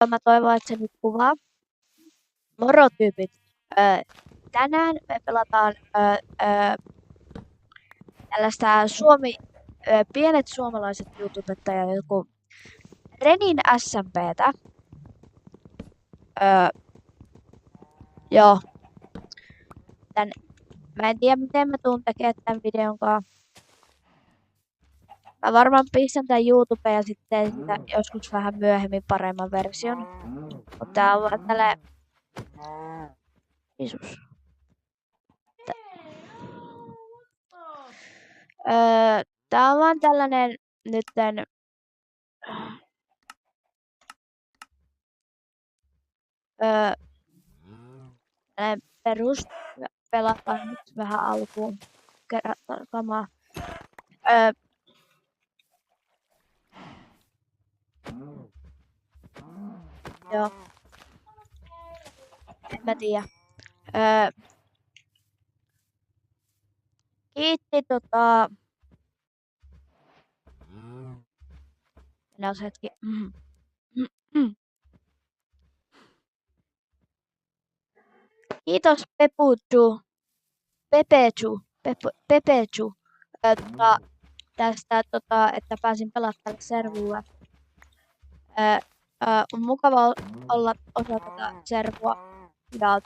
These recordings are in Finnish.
Mä toivon, että se nyt kuvaa. Moro tyypit. Tänään me pelataan tällaista pienet suomalaiset YouTubettajat, joku Renin SMPtä. Joo. Mä en tiedä, miten mä tuun tekemään tämän videon kanssa. Mä varmaan pistän tän YouTubeen ja sitten sitä joskus vähän myöhemmin paremman version. Mutta tää on vaan tällä... Jeesus. Tää on vaan tällainen nytten... Perus pelataan nyt vähän alkuun kerätään kamaa. Joo. En mä tiedä. Kiitti Mennään hetki. Kiitos Pepeju tästä, että pääsin pelaamaan tällä servulla. On mukava olla osa tätä servua. Ja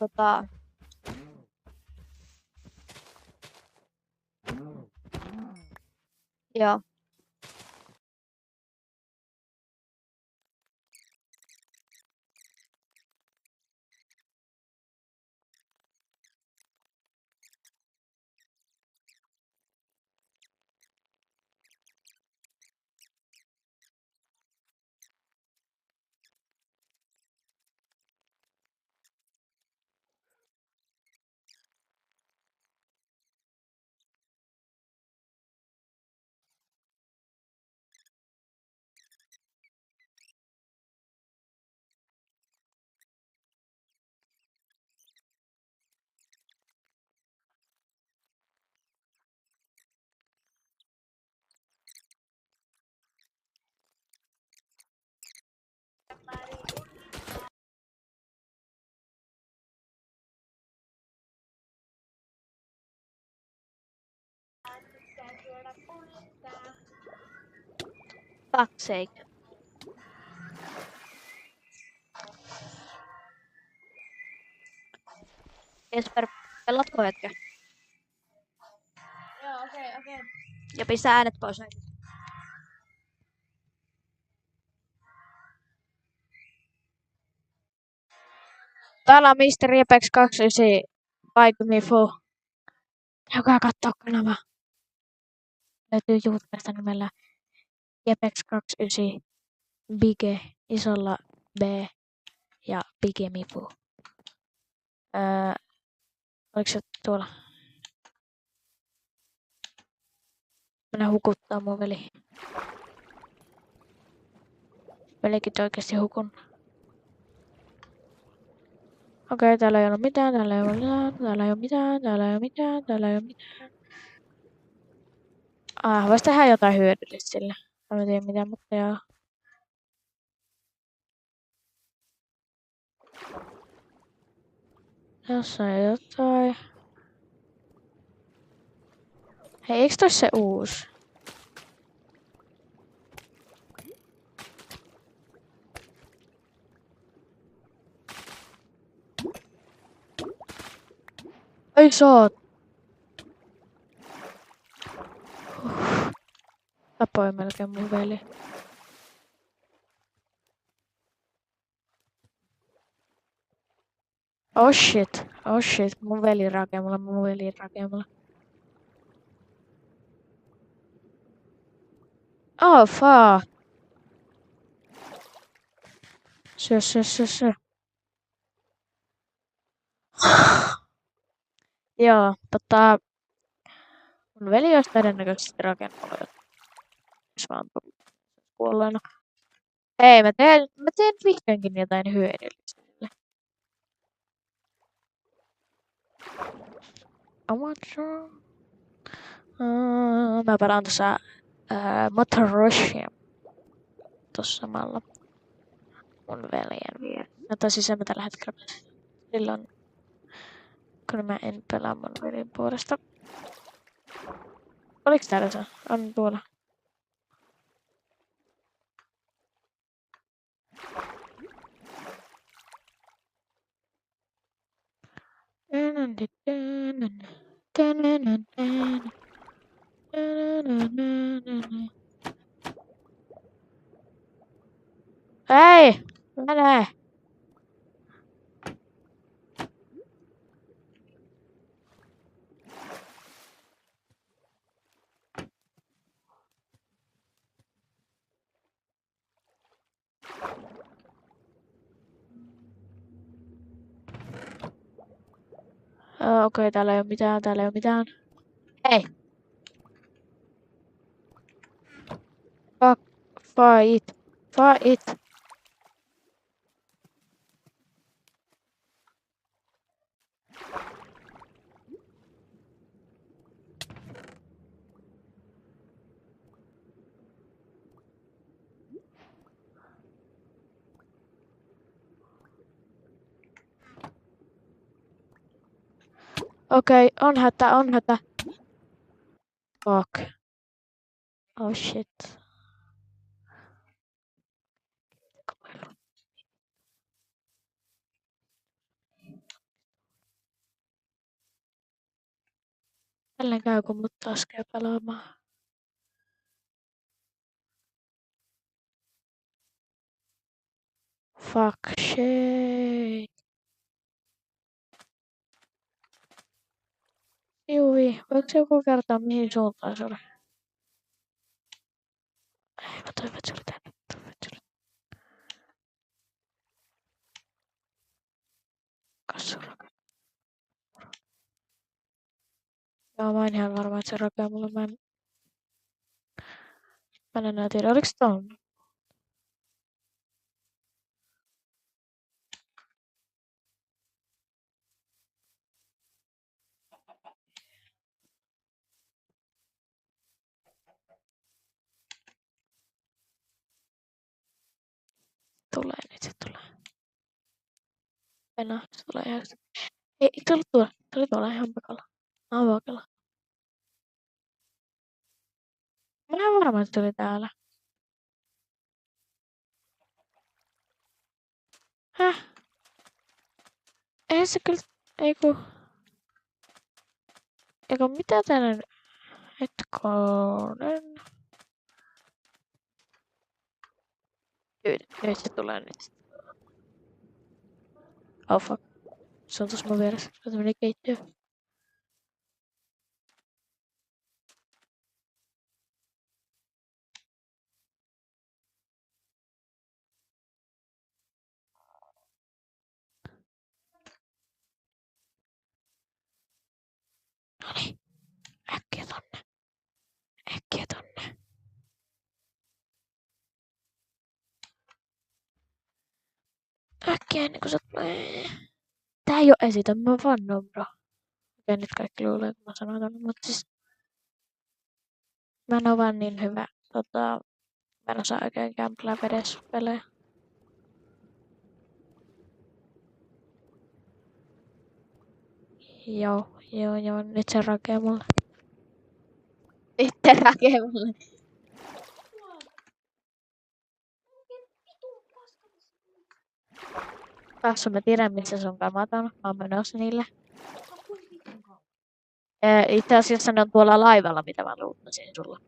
joo. Fuck's sake. Jesper, pelatko hetken? Joo, okei. Ja pistä äänet pois. Täällä on Mr. Jepex 29 Paikunifu. Joka kattoo kanava. Löytyy YouTubesta nimellä Jepex 29 Bige isolla B ja Bigemifu. Oliko se tuolla? Mennä hukuttaa mun veli. Velikin oikeesti hukun. Okei, täällä ei ole mitään. Vois tehdä jotain hyödyllistä sillä. En tiedä mitä, mutta joo. Tässä on jotain. Hei, eiks toi se uusi? Ai saat. Tapoi melkein mun veli. Oh shit, mun veli rakemulla. Oh fuck. Syö. Joo, mun veli olisi todennäköisesti rakennulla, jos vaan kuolleena. Hei, mä teen vihdoinkin jotain hyödyllistä. Mä pelaan tuossa Motor Rushia tossa samalla. mun veljen vieressä. Tai siis en mä tällä hetkellä pysty. Silloin, kun mä en pelaa mun veljen puolesta. Oliks täällä se? On tuolla. Hei! Mene! Okei, täällä ei oo mitään, täällä ei oo mitään. Hei! Fuck. Fight. Fight. Okei, on hätä, on hätä. Fuck. Oh shit. Tälleen käy, kun mut taas käy pelaamaan. Fuck shit. Juvi, voiko se joku kertoa mihin suuntaan se oli? Ei, mä toivon, että se oli tänne. Kassura. Joo, mä en ihan varma, että se rakee mulle. Mä en enää tiedä, oliks ton? Tulee nyt, se tulee. Enää, se tulee ihan. Ei, tuli tuolla. Tuli tuolla ihan pakalla. Avokalla. Mä en varma, että se oli täällä. Häh? Ei se kyllä. Eiku mitä täällä nyt? Hetkonen. Nyt se tulee nyt. Oh fuck. Se on tossa mun vieressä. Se meni keittiöön. Noniin. Äkkiä tonne. Äkkiä tonne. Äkkiä ennen kuin se tulee. Tää ei oo esitä, mä vannon bro. Okei, nyt kaikki luulee, kun mä sanon ton, mut siis. Mä en oo vaan niin hyvä. Mä en osaa oikein kämplää vedessä pelejä. Joo, nyt se rakee mulle. Itse rakee mulle. Tässä mä tiedän, missä sun kamat on. Mä oon menossa niille. Itse asiassa ne on tuolla laivalla, mitä mä luuttasin sulla.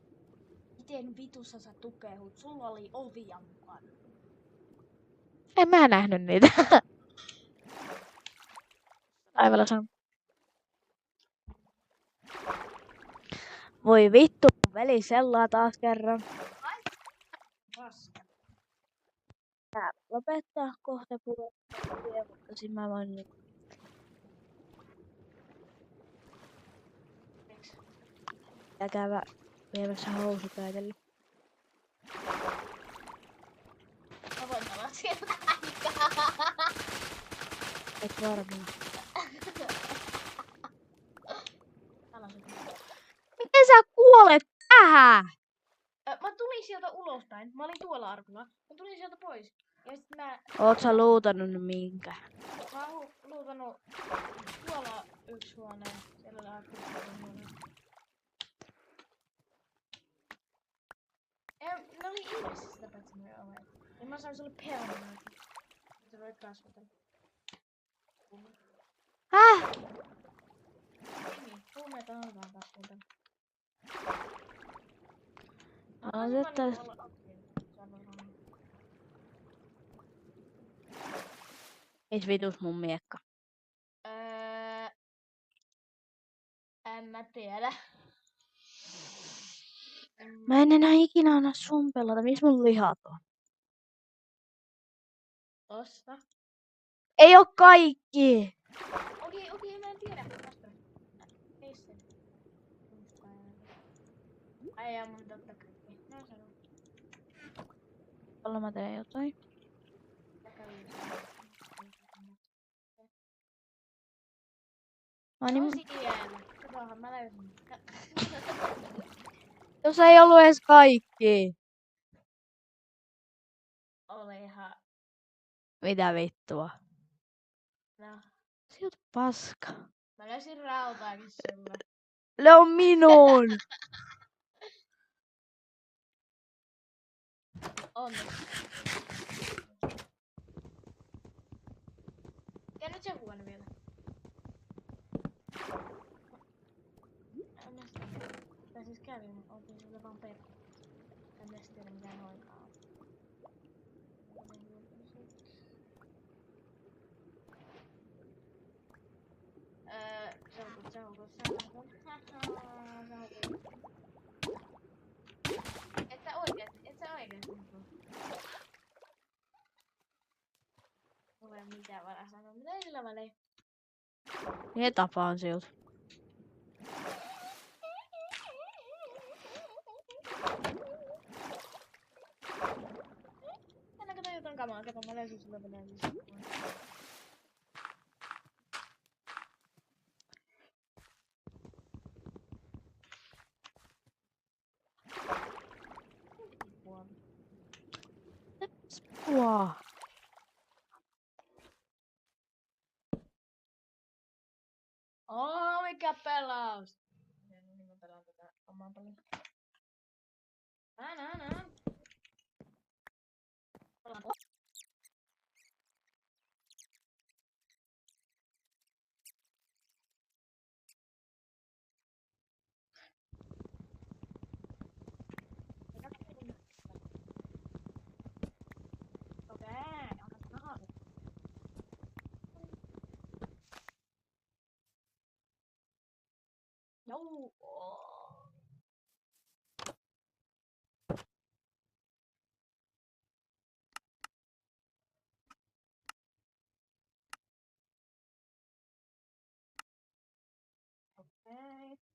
Miten vitussa sä tukehut? Sulla oli ovia mukana. En mä nähnyt niitä. Laivalla se on. Voi vittu, veli sellaa taas kerran. Tää lopettaa kohta puolella, mutta sit mä voin nyt. Ja käydä viemässä housupäivälle. Mä voin olla sieltä aikaa. Et varmaan. Miten sä kuolet tähän? Mä tulin sieltä ulospäin. Mä olin tuolla arkulla. Mä tulin sieltä pois. Ja sit mä Oot sä luutannut nyt minkä? Mä oon luutannut tuolla yksi huone. Siellä oli aika huone. Ne oli ihmisissä sitä paitsi noi ovet. Ja mä sain sulle perunaa. Sä voit kasvatella. Häh? Niin, huumeet on hyvää kasvatella. Mis vitus mun miekka? En mä tiedä. Mä en enää ikinä anna sun pelata. Mis mun lihat on? Osta. Ei oo kaikki! Okei, mä en tiedä. Vasta. Ei se. Ai ja mun totta kaikki. No sano. Olla mä teen jotain. No niin. Katohan mä löysin. Jos ei ollu edes kaikki. Olihan. Mitä vittua? No. Sieltä paska. Mä löysin rautaakin sulle. Ne on minun! Onneksi. Ja nyt se huone vielä. Tai siis kävin, oltiin sillä vaan perä. En edes tiedä mitä noikaa on. Saukut. Et sä oikeesti mulla ei mitään varaa sanoa. Mitä sillä väliin? Mie tapaan siltä. Tänään kato jotain kamaa. Kato, mä löysin sulle vielä lisää. Wow. Mikä pelaus! Niin mä pelaan tätä omaa peliä. Nää. Joo. Okei.